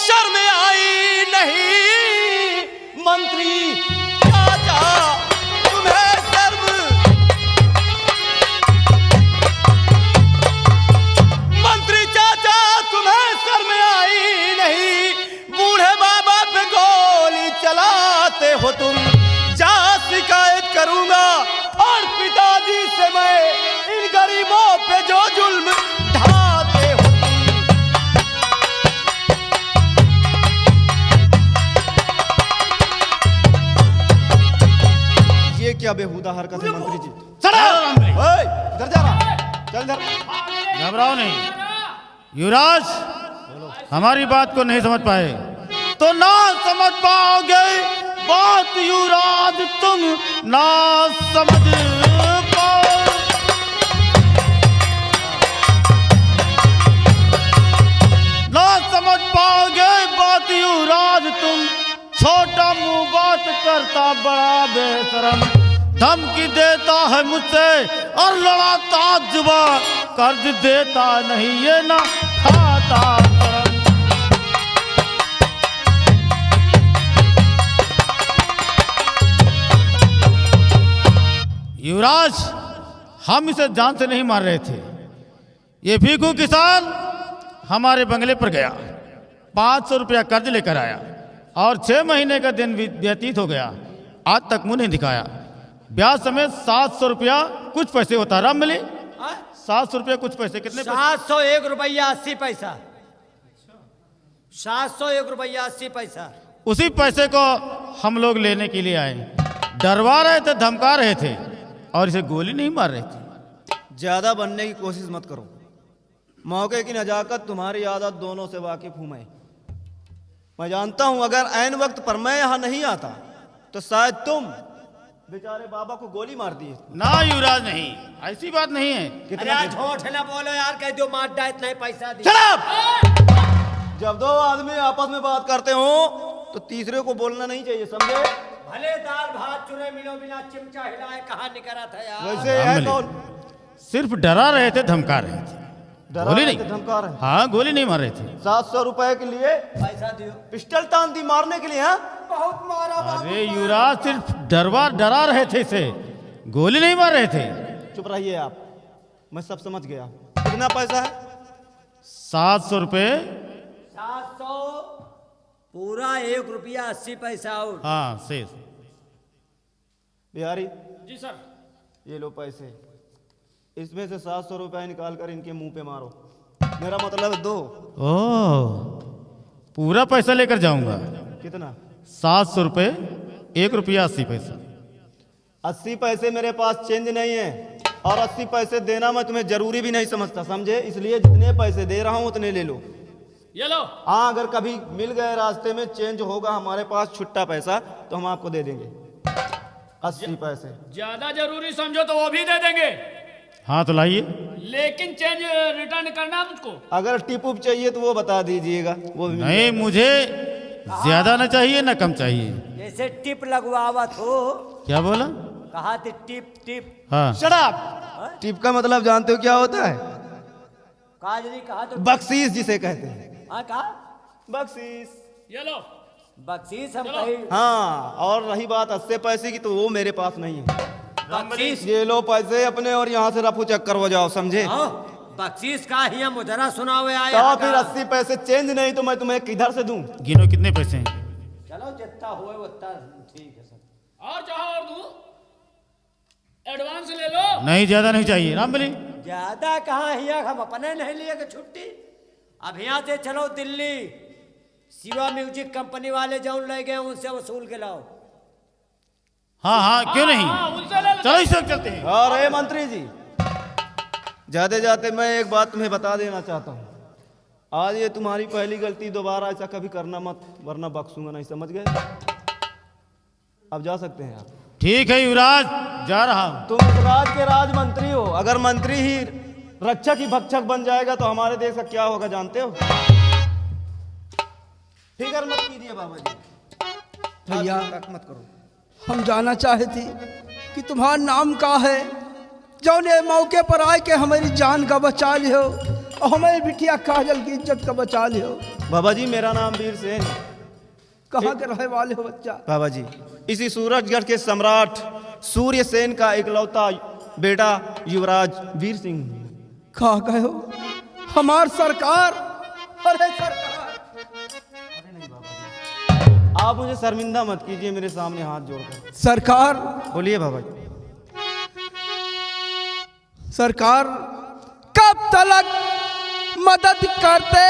शर्म आई नहीं मंत्री चाचा तुम्हें शर्म, मंत्री चाचा तुम्हें शर्म आई नहीं, बूढ़े बाबा पे गोली चलाते हो तुम, जा शिकायत करूंगा और पिताजी से मैं इन गरीबों पे जो जुल्म ढाते हो तुम। ये क्या बेहुदा हरकत है मंत्री जी? इधर जा रहा, चल इधर। घबराओ नहीं युवराज, हमारी बात को नहीं समझ पाए तो ना समझ पाओगे बात युवराज, तुम ना समझ पाओ। ना समझ पाओगे बात युवराज तुम, छोटा मुंह बात करता बड़ा बेशरम, धमकी देता है मुझसे और लड़ाता जुबा, कर्ज देता नहीं ये ना खाता करम। युवराज, हम इसे जान से नहीं मार रहे थे। ये भीखू किसान हमारे बंगले पर गया, 500 रुपया कर्ज लेकर आया और 6 महीने का दिन व्यतीत हो गया, आज तक मुंह नहीं दिखाया। ब्याज समेत 700 रुपया कुछ पैसे होता राम मिली। 700 रुपया कुछ पैसे कितने? 701 रुपया 80 पैसा। 701 रुपया 80 पैसा। उसी पैसे को हम लोग लेने के लिए आए, डरवा रहे थे, धमका रहे थे और इसे गोली नहीं मार रहे थे। ज्यादा बनने की कोशिश मत करो, मौके की नजाकत तुम्हारी आदत दोनों से वाकिफ हूं मैं जानता हूं अगर ऐन वक्त पर मैं यहां नहीं आता तो शायद तुम बेचारे बाबा को गोली मार दिए। ना युवराज, नहीं, ऐसी बात नहीं है। अरे झूठ ना बोलो यार, कह दो मार डाल इतना ही पैसा दी। जब दो आदमी आपस में बात करते हो तो तीसरे को बोलना नहीं चाहिए, समझे? भले दाल भात चुने मिलो बिना चिमचा हिलाए कहाँ निकला था यार। वैसे है कौन? सिर्फ डरा रहे थे, धमका रहे थे, गोली नहीं। धमका रहे? हाँ, गोली नहीं मार रहे थे। 700 रुपए के लिए पैसा दियो। पिस्टल तान दी मारने के लिए? हाँ, बहुत मारा। अरे युवराज, सिर्फ डरा रहे थे इसे, गोली नहीं मार रहे थे। चुप रहिए आप, मैं सब समझ गया। कितना पैसा है? 700 रुपये। 700 पूरा 1 रुपया 80 पैसा और। हाँ शेष। बिहारी जी सर। ये लो पैसे, इसमें से 700 रुपए निकाल कर इनके मुंह पे मारो, मेरा मतलब दो। ओह, पूरा पैसा लेकर जाऊंगा। कितना? 700 रुपये, 1 रुपया 80 पैसा। 80 पैसे मेरे पास चेंज नहीं है और 80 पैसे देना मैं तुम्हें जरूरी भी नहीं समझता, समझे? इसलिए जितने पैसे दे रहा हूं उतने ले लो। ये लो। हाँ, अगर कभी मिल गए रास्ते में चेंज होगा हमारे पास छुट्टा पैसा तो हम आपको दे देंगे 80 पैसे। ज्यादा जरूरी समझो तो वो भी दे देंगे, हाँ तो लाइए। लेकिन चेंज रिटर्न करना मुझको। अगर टिप उप चाहिए तो वो बता दीजिएगा, वो भी नहीं, मुझे ज्यादा ना चाहिए ना कम चाहिए। जैसे टिप लगवावत हो। क्या बोला? कहा थे टिप टिप। हाँ, शराब। टिप का मतलब जानते हो क्या होता है? काज नहीं कहा तो बख्शीश जिसे कहते हैं। हाँ कहा बख्शीश। ये लो। बख्शीश हम कही। हाँ, और रही बात 80 पैसे की तो वो मेरे पास नहीं है। बख्शीश। ये लो पैसे अपने और यहाँ से रफू चक्कर हो जाओ, समझे? बख्शीश का ही हम मुजरा सुना हुए आए। तो फिर 80 पैसे चेंज नहीं तो मैं तुम्हें किधर से दूं? गिनो कितने पैसे हैं। चलो जितना हुए उतना ठीक है सर। और चाहो और दूं? एडवांस ले लो। नहीं, ज्यादा नहीं चाहिए राम मिली। ज्यादा कहाँ हिया, हम अपने नहीं लिए कि छुट्टी। अब यहाँ से चलो दिल्ली, शिवा म्यूजिक कंपनी वाले जो ले गए उनसे वसूल के लाओ। हाँ हाँ, क्यों नहीं, उनसे ले लो। चलो इस वक्त चलते हैं। अरे मंत्री जी, जाते जाते मैं एक बात तुम्हें बता देना चाहता हूँ। आज ये तुम्हारी पहली गलती, दोबारा ऐसा कभी करना मत, वरना बख्शूंगा नहीं, समझ गए? अब जा सकते हैं आप। ठीक है युवराज, जा रहा हूँ। तुम इस राज के राज मंत्री हो, अगर मंत्री ही रक्षक ही भक्षक बन जाएगा तो हमारे देश का क्या होगा जानते हो? फिक्र मत कीजिए बाबा जी, भैया मत करो। हम जानना चाहे थी कि तुम्हारा नाम का है, जौने मौके पर आए के हमारी जान का बचा लियो और हमारी बिटिया काजल की इज्जत का बचा लियो। बाबा जी मेरा नाम वीर सेन। कहाँ के रहे वाले हो बच्चा? बाबा जी इसी सूरजगढ़ के सम्राट सूर्य सेन का इकलौता बेटा युवराज वीर सिंह। कहाँ गए हो हमार सरकार? अरे सरकार, आप मुझे शर्मिंदा मत कीजिए मेरे सामने हाथ जोड़कर। सरकार, बोलिए बाबा जी। सरकार कब तक मदद करते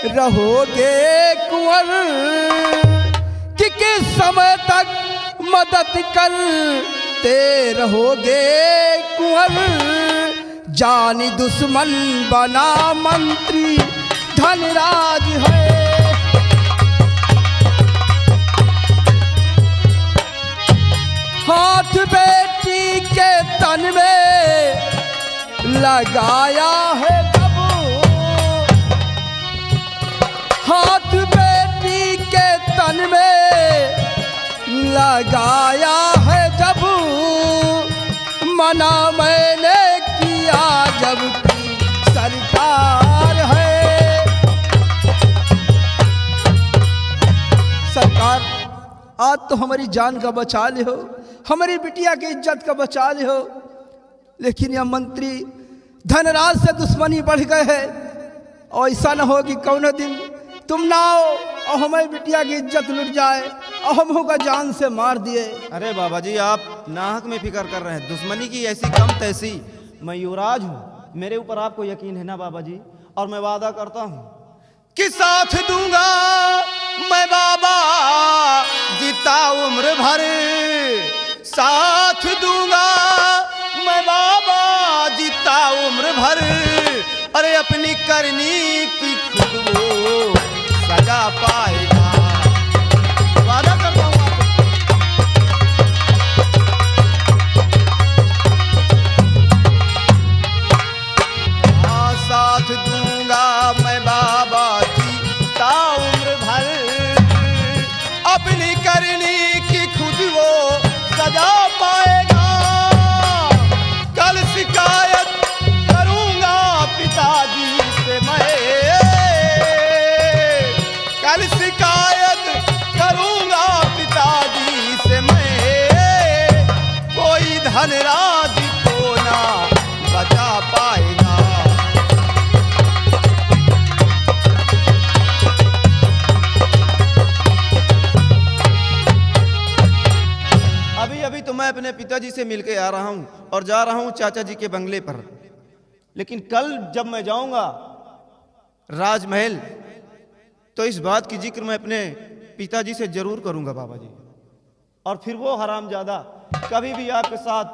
रहोगे कुंवर, कि किस समय तक मदद करते रहोगे कुंवर, जानी दुश्मन बना मंत्री धनराज है। हाथ बेटी के तन में लगाया है जब, हाथ बेटी के तन में लगाया है जब, मना मैंने किया जब की सरकार है। सरकार आज तो हमारी जान का बचा ले हो, हमारी बिटिया की इज्जत का बचा ले हो, लेकिन यह मंत्री धनराज से दुश्मनी बढ़ गए है। और ऐसा न हो कि कौन दिन तुम ना आओ और हमारी बिटिया की इज्जत लुट जाए और हम होगा जान से मार दिए। अरे बाबा जी आप नाहक में फिक्र कर रहे हैं। दुश्मनी की ऐसी कम तैसी, मैं युवराज हूँ, मेरे ऊपर आपको यकीन है ना बाबा जी? और मैं वादा करता हूँ कि साथ दूंगा मैं बाबा जीता उम्र भर, साथ दूंगा मैं बाबा जीता उम्र भर। अरे अपनी करनी की खुद वो सजा पाएगा, वादा करता हूँ आपको। साथ दूंगा मैं बाबा जीता उम्र भर, अपनी करनी की खुद वो सजा पाएगा। कल शिकायत करूंगा पिताजी से मैं, कल शिकायत करूंगा पिताजी से मैं, कोई धनराज को ना बचा पाएगा। अभी अभी तो मैं अपने पिताजी से मिलके आ रहा हूं और जा रहा हूं चाचा जी के बंगले पर, लेकिन कल जब मैं जाऊंगा राजमहल तो इस बात की जिक्र मैं अपने पिताजी से जरूर करूंगा बाबा जी। और फिर वो हरामजादा कभी भी आपके साथ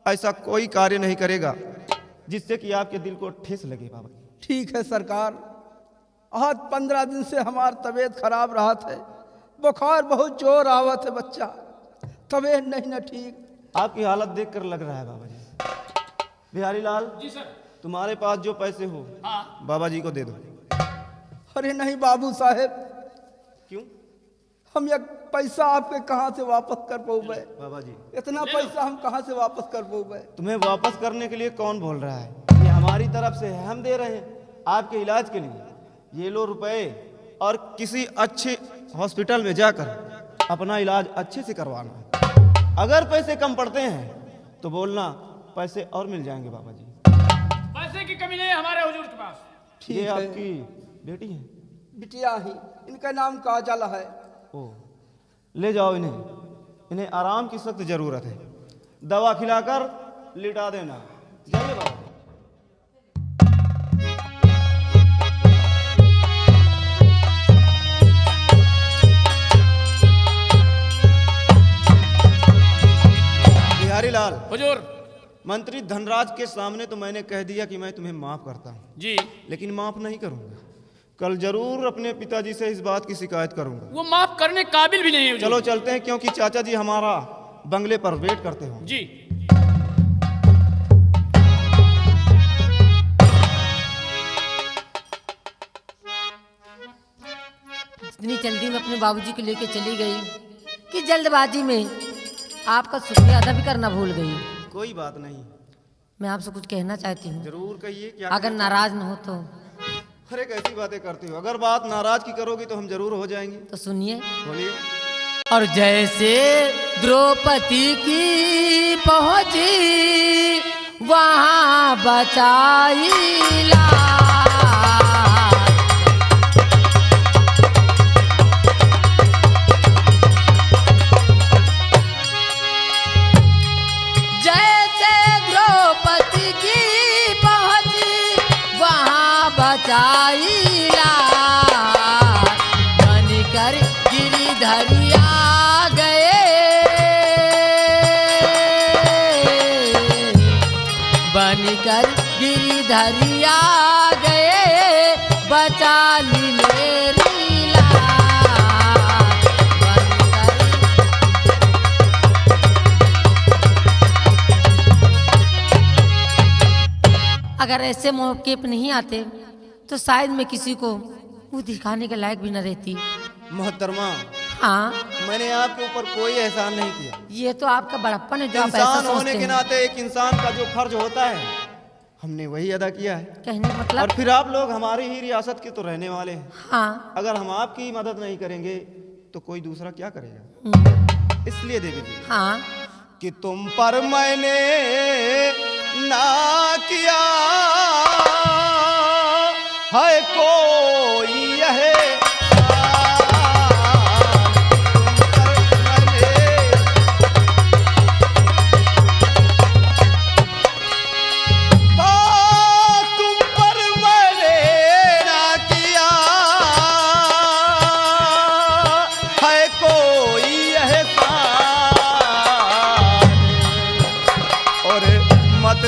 ऐसा कोई कार्य नहीं करेगा जिससे कि आपके दिल को ठेस लगे बाबा जी। ठीक है सरकार, आज 15 दिन से हमार तबीयत खराब रहा है, बुखार बहुत जोर आवत है बच्चा, तबीयत नहीं न ठीक। आपकी हालत देखकर लग रहा है बाबा जी। बिहारी लाल जी सर। तुम्हारे पास जो पैसे हो हाँ। बाबा जी को दे दो। अरे नहीं बाबू साहेब, क्यों हम ये पैसा आपके कहाँ से वापस कर पाऊबे? बाबा जी? इतना पैसा हम कहाँ से वापस कर पाऊबे? तुम्हें वापस करने के लिए कौन बोल रहा है? ये हमारी तरफ से है, हम दे रहे हैं आपके इलाज के लिए। ये लो रुपए और किसी अच्छे हॉस्पिटल में जाकर अपना इलाज अच्छे से करवाना। अगर पैसे कम पड़ते हैं तो बोलना, पैसे और मिल जाएंगे बाबा जी। पैसे की कमी नहीं है हमारे हुजूर के पास। ठीक ये है। आपकी बेटी है? बिटिया ही, इनका नाम काजल है। ओ, ले जाओ इन्हें, इन्हें आराम की सख्त जरूरत है। दवा खिलाकर लिटा देना। जाइए बाबा। बिहारी लाल, हुजूर। मंत्री धनराज के सामने तो मैंने कह दिया कि मैं तुम्हें माफ करता हूँ, जी। लेकिन माफ नहीं करूंगा। कल जरूर अपने पिताजी से इस बात की शिकायत करूंगा। वो माफ करने काबिल भी नहीं है हुजूर। चलो चलते हैं, क्योंकि चाचा जी हमारा बंगले पर वेट करते हो। जी। इतनी जल्दी में अपने बाबूजी को लेके चली गई कि जल्दबाजी में आपका शुक्रिया अदा भी करना भूल गई। कोई बात नहीं, मैं आपसे कुछ कहना चाहती हूँ, जरूर कहिए। क्या अगर नाराज न हो तो। अरे कैसी बातें करती हो, अगर बात नाराज की करोगी तो हम जरूर हो जाएंगे। तो सुनिए। बोलिए। और जैसे द्रौपदी की पहुंची वहां बचाई लाज। जैसे द्रौपदी की पहुंची वहां बचाई लाज। बनकर गिरिधरिया बनकर गिरिधरिया गए बचा ली मेरी लाज। अगर ऐसे मौके पर नहीं आते तो शायद मैं किसी को वो दिखाने के लायक भी न रहती। मोहतरमा, हाँ, मैंने आपके ऊपर कोई एहसान नहीं किया। ये तो आपका बड़प्पन है जो आप ऐसा इंसान सोचते होने के हैं। नाते एक इंसान का जो फर्ज होता है हमने वही अदा किया है। कहने का और मतलब। फिर आप लोग हमारी ही रियासत के तो रहने वाले हैं। हाँ। अगर हम आपकी मदद नहीं करेंगे तो कोई दूसरा क्या करेगा। इसलिए देवी जी हाँ। कि तुम पर मैंने ना किया है कोई यह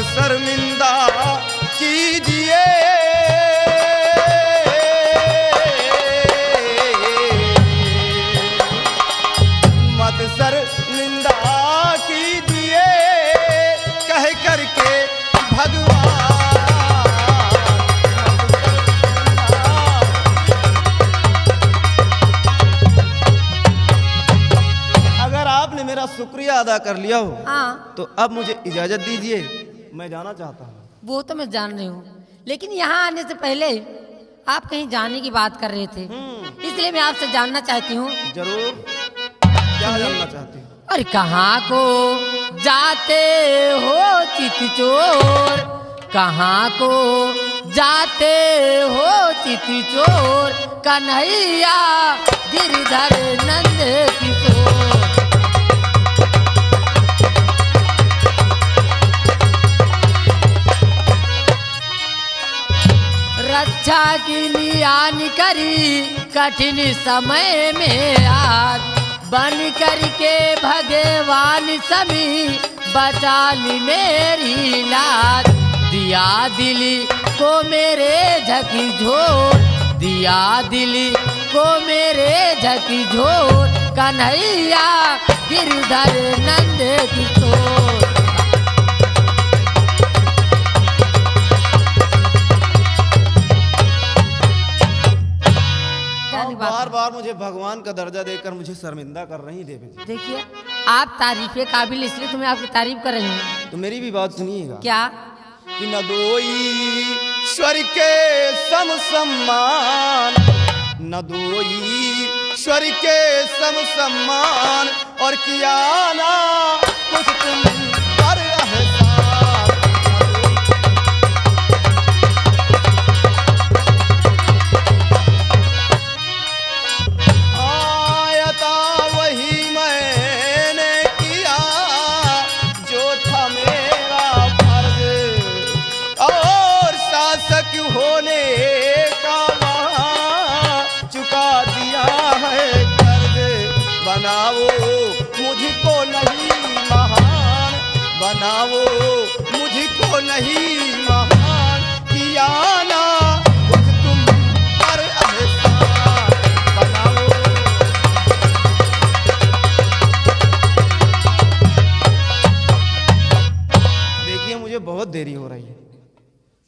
शर्मिंदा कीजिए। मत शर्मिंदा कीजिए कह करके भगवान। अगर आपने मेरा शुक्रिया अदा कर लिया हो हाँ। तो अब मुझे इजाजत दीजिए, मैं जाना चाहता हूँ। वो तो मैं जान रही हूँ, लेकिन यहाँ आने से पहले आप कहीं जाने की बात कर रहे थे, इसलिए मैं आपसे जानना चाहती हूँ। जरूर, क्या जानना चाहती हूँ? अरे कहाँ को जाते हो चित चोर, कहाँ को जाते हो चित चोर, कन्हैया गिरधर नंद किशोर। रक्षा की नियान करी कठिन समय में आज, बन करके भगवान सभी बचा ली मेरी लाज। दिया दिली को मेरे झकी झोर, दिया दिली को मेरे झकी झोर, कन्हैया गिरधर नंद किशोर। बार बार मुझे भगवान का दर्जा देकर मुझे शर्मिंदा कर रही देवी जी। देखिए, आप तारीफ के काबिल, इसलिए तो मैं आपकी तारीफ कर रही हूँ। तो मेरी भी बात सुनिएगा। क्या? कि न दोई ईश्वर के सम सम्मान, न दोई ईश्वर के सम सम्मान, और किया ना कुछ तुम पर एहसान। आयता वही मैंने किया जो था मेरा फर्ज, और शासक होने का वहाँ चुका दिया है कर्ज। बनाओ मुझको नहीं महान, बनाओ मुझको नहीं महान, किया ना कुछ तुम पर एहसान। बनाओ। देखिए, मुझे बहुत देरी हो रही है,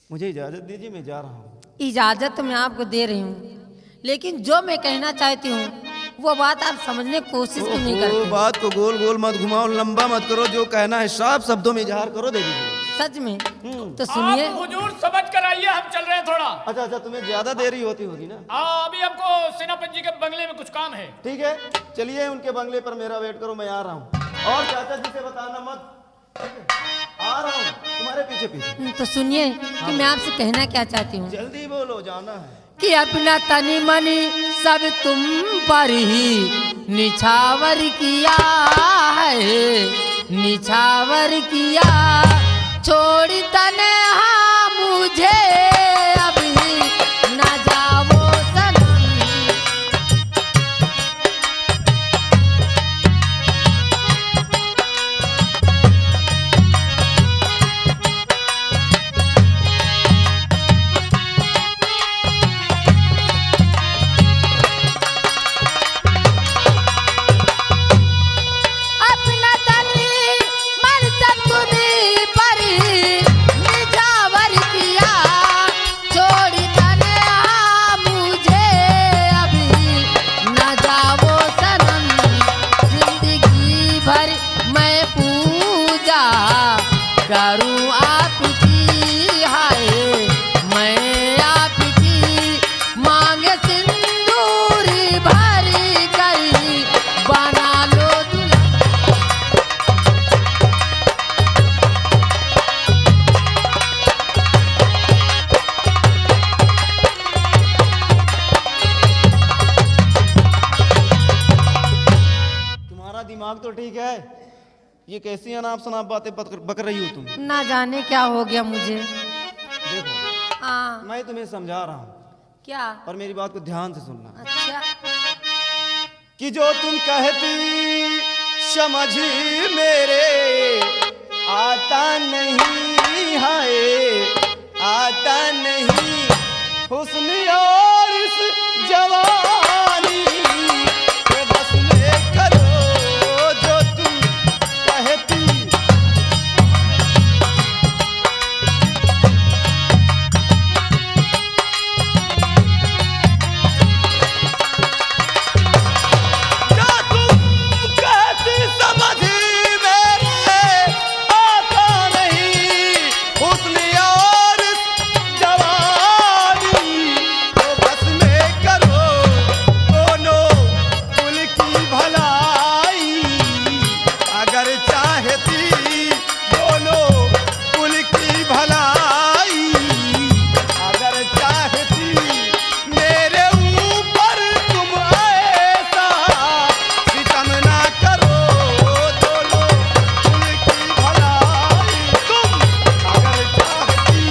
मुझे इजाजत दीजिए, मैं जा रहा हूँ। इजाजत तो मैं आपको दे रही हूँ, लेकिन जो मैं कहना चाहती हूँ वो बात आप समझने की कोशिश क्यों नहीं करते? बात को गोल गोल मत घुमाओ, लंबा मत करो, जो कहना है साफ शब्दों में इजहार करो देवी जी। सच में? तो सुनिए। आप हुजूर समझ कर आइए, हम चल रहे हैं थोड़ा। अच्छा अच्छा, तुम्हें ज्यादा देरी होती होगी ना। अभी हमको सेनापति जी के बंगले में कुछ काम है। ठीक है, चलिए उनके बंगले पर मेरा वेट करो, मैं आ रहा हूँ। और चाचा जी से बताना मत, आ रहा हूँ तुम्हारे पीछे पीछे। तो सुनिए कि मैं आपसे कहना क्या चाहती हूँ जल्दी बोलो, जाना है। कि अपना तनी मनी सब तुम पर ही निछावर किया है, निछावर किया। छोड़ तन्हा मुझे अभी न जाओ सनम। अपना तनी मन सब तुम्हीं पर ही निछावर किया। छोड़ तन्हा मुझे अभी न जाओ सनम। जिंदगी भर मैं पूजा करूं आपकी, हाय मैं आपकी मांग सिंदूर भर कर बना लो दुल्हन। तुम्हारा दिमाग तो ठीक है, ये कैसी अनाप शनाप बातें बक रही हो तुम। ना जाने क्या हो गया मुझे। देखो, हाँ, मैं तुम्हें समझा रहा हूँ क्या? और मेरी बात को ध्यान से सुनना। अच्छा, कि जो तुम कहती समझ मेरे आता नहीं, हाय आता नहीं। हुस्न और इस जवानी के बस में करो जो तुम कहती। जो तुम कहती समझ मेरे आता नहीं। हुस्न और जवानी को बस में करो दोनों कुल की भलाई। अगर चाहती दोनों कुल की भलाई, अगर चाहती मेरे ऊपर तुम ऐसा सितम ना करो। दोनों कुल की भलाई तुम अगर चाहती।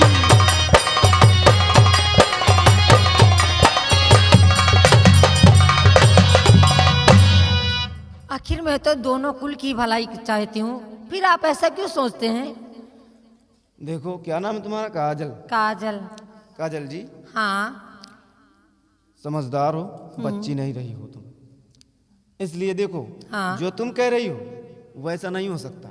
आखिर मैं तो दोनों कुल की भलाई चाहती हूँ, फिर आप ऐसा क्यों सोचते हैं? देखो, क्या नाम है तुम्हारा? काजल। काजल। काजल जी, हाँ, समझदार हो, बच्ची नहीं रही हो तुम। इसलिए देखो, हाँ। जो तुम कह रही हो वैसा नहीं हो सकता।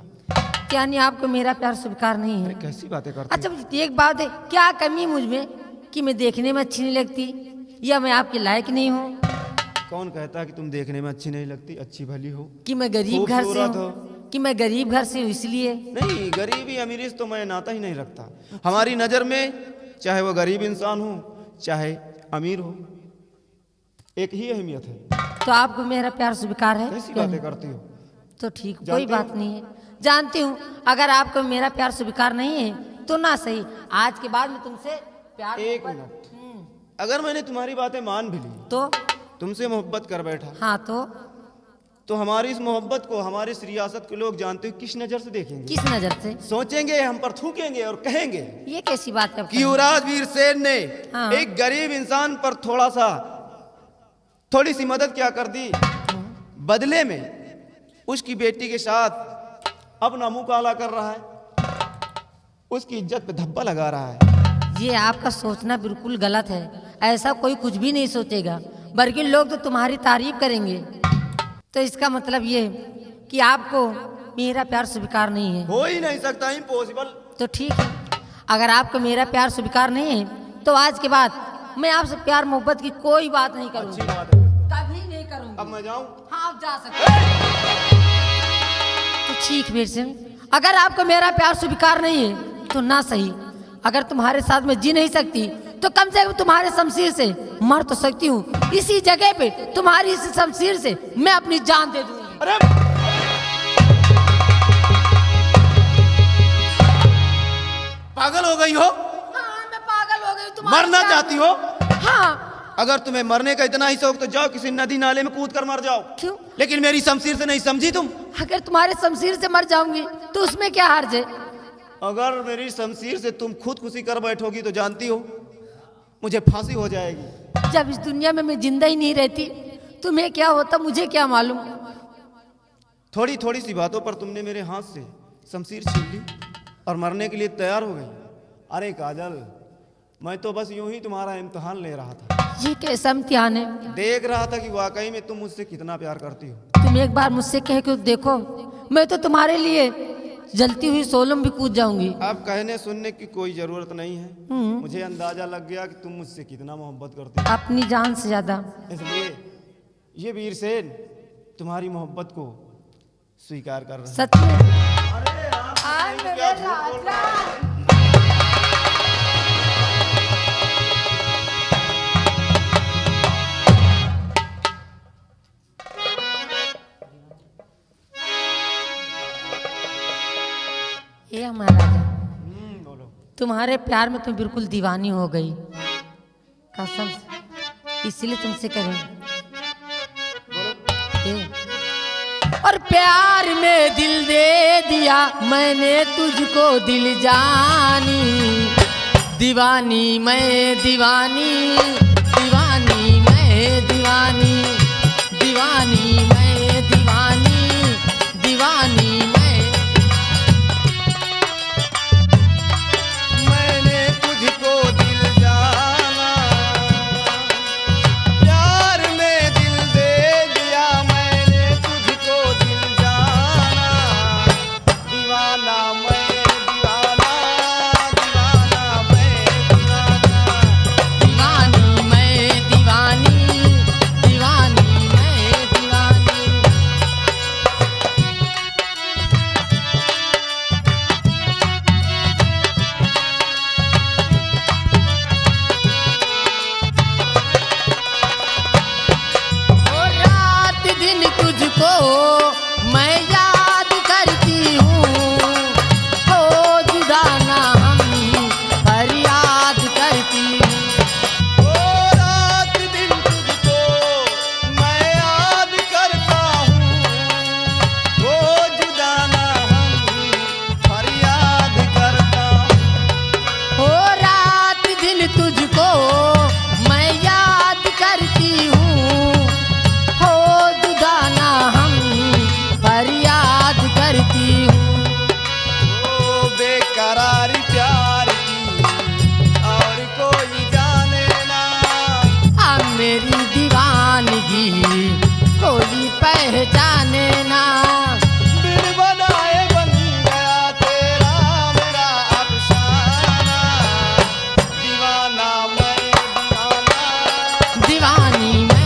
क्या नहीं आपको मेरा प्यार स्वीकार नहीं है? कैसी बातें करते अच्छा, एक बात है, क्या कमी मुझ में कि मैं देखने में अच्छी नहीं लगती, या मैं आपके लायक नहीं हूँ, हो? कौन कहता है कि तुम देखने में अच्छी नहीं लगती? अच्छी भली हो। कि मैं गरीब घर से खूबसूरत हूँ, हो। कि मैं गरीब घर से हूँ इसलिए? नहीं, गरीबी अमीरी से तो मैं नाता ही नहीं रखता। हमारी नजर में चाहे वो गरीब इंसान हो चाहे अमीर हो, एक ही अहमियत है। तो आपको मेरा प्यार स्वीकार है? कैसी क्या बातें नहीं? करती हो? तो ठीक, कोई जानते हो? बात नहीं है, जानती हूँ। अगर आपको मेरा प्यार स्वीकार नहीं है तो ना सही, आज के बाद मैं तुमसे प्यार एक मिनट, अगर मैंने तुम्हारी बातें मान भी ली, तो तुमसे मोहब्बत कर बैठा, हाँ, तो हमारी इस मोहब्बत को हमारी इस रियासत के लोग जानते हो किस नजर से देखेंगे? किस नजर से? सोचेंगे, हम पर थूकेंगे और कहेंगे ये कैसी बात है? कि युवराज वीर सेन ने हाँ। एक गरीब इंसान पर थोड़ी सी मदद क्या कर दी, बदले में उसकी बेटी के साथ अपना मुंह काला कर रहा है, उसकी इज्जत पे धब्बा लगा रहा है। ये आपका सोचना बिल्कुल गलत है। ऐसा कोई कुछ भी नहीं सोचेगा, बल्कि लोग तो तुम्हारी तारीफ करेंगे। तो इसका मतलब ये कि आपको मेरा प्यार स्वीकार नहीं है। हो ही नहीं सकता, इम्पॉसिबल। तो ठीक है, अगर आपको मेरा प्यार स्वीकार नहीं है तो आज के बाद मैं आपसे प्यार मोहब्बत की कोई बात नहीं करूंगी, अच्छी बात है। कभी नहीं करूंगी। अब मैं जाऊं? हाँ, आप जा सकते हैं। तो ठीक वीर सिंह, अगर आपको मेरा प्यार स्वीकार नहीं है तो ना सही, अगर तुम्हारे साथ में जी नहीं सकती तो कम से कम तुम्हारे शमशीर से मर तो सकती हूँ। इसी जगह पे तुम्हारी इस शमशीर से मैं अपनी जान दे दूंगी। अरे पागल हो गई हो? हाँ, मैं पागल हो गई। तुम्हारे मरना साथ- चाहती हो? हाँ। अगर तुम्हें मरने का इतना ही शौक तो जाओ किसी नदी नाले में कूद कर मर जाओ। क्यों? लेकिन मेरी शमशीर से नहीं समझी तुम। अगर तुम्हारे शमशीर से मर जाऊंगी तो उसमें क्या हर्ज है? अगर मेरी शमशीर से तुम खुदकुशी कर बैठोगी तो जानती हो मुझे फांसी हो जाएगी। जब इस दुनिया में मैं जिंदा ही नहीं रहती तुम्हें क्या होता मुझे क्या मालूम। थोड़ी थोड़ी सी बातों पर तुमने मेरे हाथ से शमशीर छीन ली और मरने के लिए तैयार हो गई। अरे काजल, मैं तो बस यूं ही तुम्हारा इम्तिहान ले रहा था। ये कैसा इम्तिहान है? देख रहा था कि वाकई में तुम मुझसे कितना प्यार करती हो। तुम एक बार मुझसे कह के देखो, मैं तो तुम्हारे लिए जलती हुई सोलम भी कूद जाऊंगी। अब कहने सुनने की कोई जरूरत नहीं है। मुझे अंदाजा लग गया कि तुम मुझसे कितना मोहब्बत करती हो। अपनी जान से ज्यादा। इसलिए ये वीरसेन तुम्हारी मोहब्बत को स्वीकार कर रहा है। सच में? क्या झूठ बोल रहा है? ये हमारा राजा, बोलो। तुम्हारे प्यार में तुम बिल्कुल दीवानी हो गई कसम से, इसलिए तुमसे करें। और प्यार में दिल दे दिया मैंने तुझको दिल जानी, दीवानी मैं दीवानी, दीवानी मैं दीवानी, दीवानी मैं दीवानी, दीवानी मैं। मैंने तुझको दिल जाना, प्यार में दिल दे दिया मैंने तुझको दिल जाना, दीवाना मैं दीवाना, दीवाना मैं दीवाना, दीवानी मैं दीवानी, दीवानी मैं दीवानी। ओ रात दिन तुझको मैं याद करती हूँ, हो जुदा ना हम फरियाद करती हूँ। ओ रात दिन तुझको मैं याद करता हूँ, वो जुदा ना हम फरियाद करता हूँ। हो रात दिन तुझको मैं याद करती हूँ, हो जुदा ना हम फरियाद करती हूँ। ओ बेकरारी प्यार की और कोई जाने ना, अब मेरी दीवानगी कोई पहचाने ना। दिल बनाए बन गया तेरा मेरा अफसाना, दीवाना मैं दीवाना, दीवानी मैं।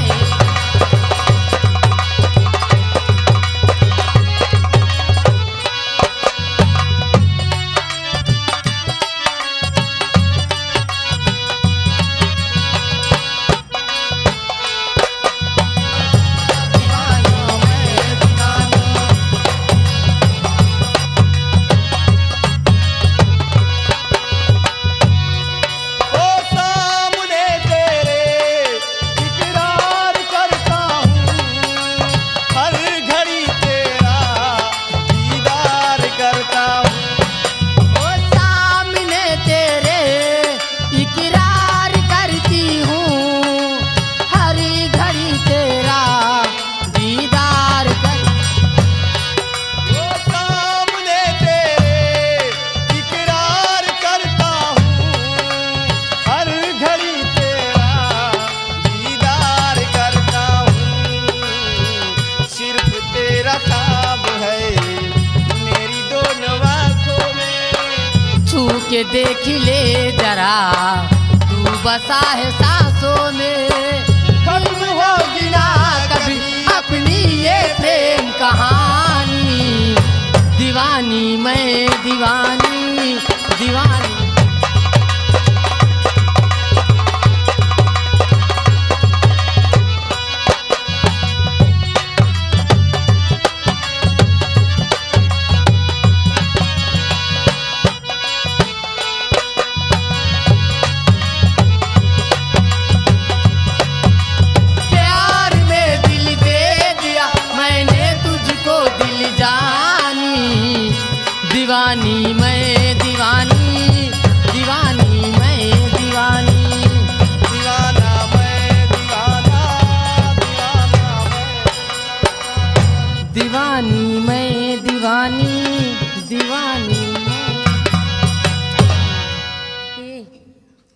ओ सामने तेरे इकरार करता हूँ, हर घड़ी तेरा दीदार करता हूँ। ओ सामने तेरे इकरार करती हूँ, हर घड़ी तेरा दीदार कर। ओ सामने तेरे इकरार करता हूँ, हर घड़ी तेरा दीदार करता हूँ। सिर्फ तेरा ख्वाब है मेरी दोनों आँखों में, छू के देख ले जरा तू बसा है सांसों में। खत्म होगी ना कभी अपनी ये प्रेम कहानी, दीवानी मैं दीवानी, दीवानी। प्यार में दिल दे दिया मैंने तुझको दिल जानी, दीवानी मैं दीवानी, दीवानी मैं दीवानी। दीवाना मैं दीवाना, दीवाना मैं दीवानी मैं दीवानी, दीवानी मैं।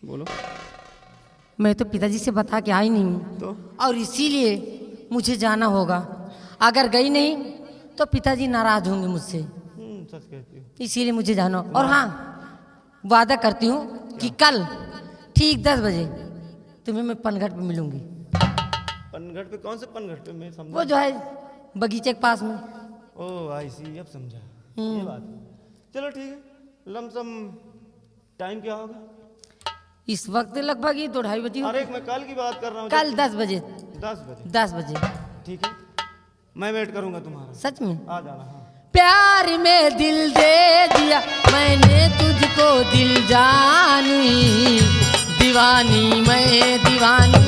बोलो मैं तो पिताजी से बता के आई नहीं हूँ तो और इसीलिए मुझे जाना होगा। अगर गई नहीं तो पिताजी नाराज होंगे मुझसे, सच कहती हूँ। इसीलिए मुझे जाना। और हाँ, वादा करती हूँ कि कल ठीक 10 बजे तुम्हें मैं पनघट पे मिलूंगी। पनघट पे? कौन से पनघट पे? मैं वो समझा। जो है बगीचे के पास में। ओह आई सी, अब समझा ये बात। चलो ठीक है। लमसम टाइम क्या होगा? इस वक्त लगभग ये 2-2:30 बजे होगी। अरे मैं कल की बात कर रहा हूँ। कल 10 बजे। 10 बजे? 10 बजे ठीक है, मैं वेट करूंगा तुम्हारा। सच में। आ जाना। हाँ प्यार में दिल दे दिया मैंने तुझको दिल जानी, दीवानी मैं दीवानी।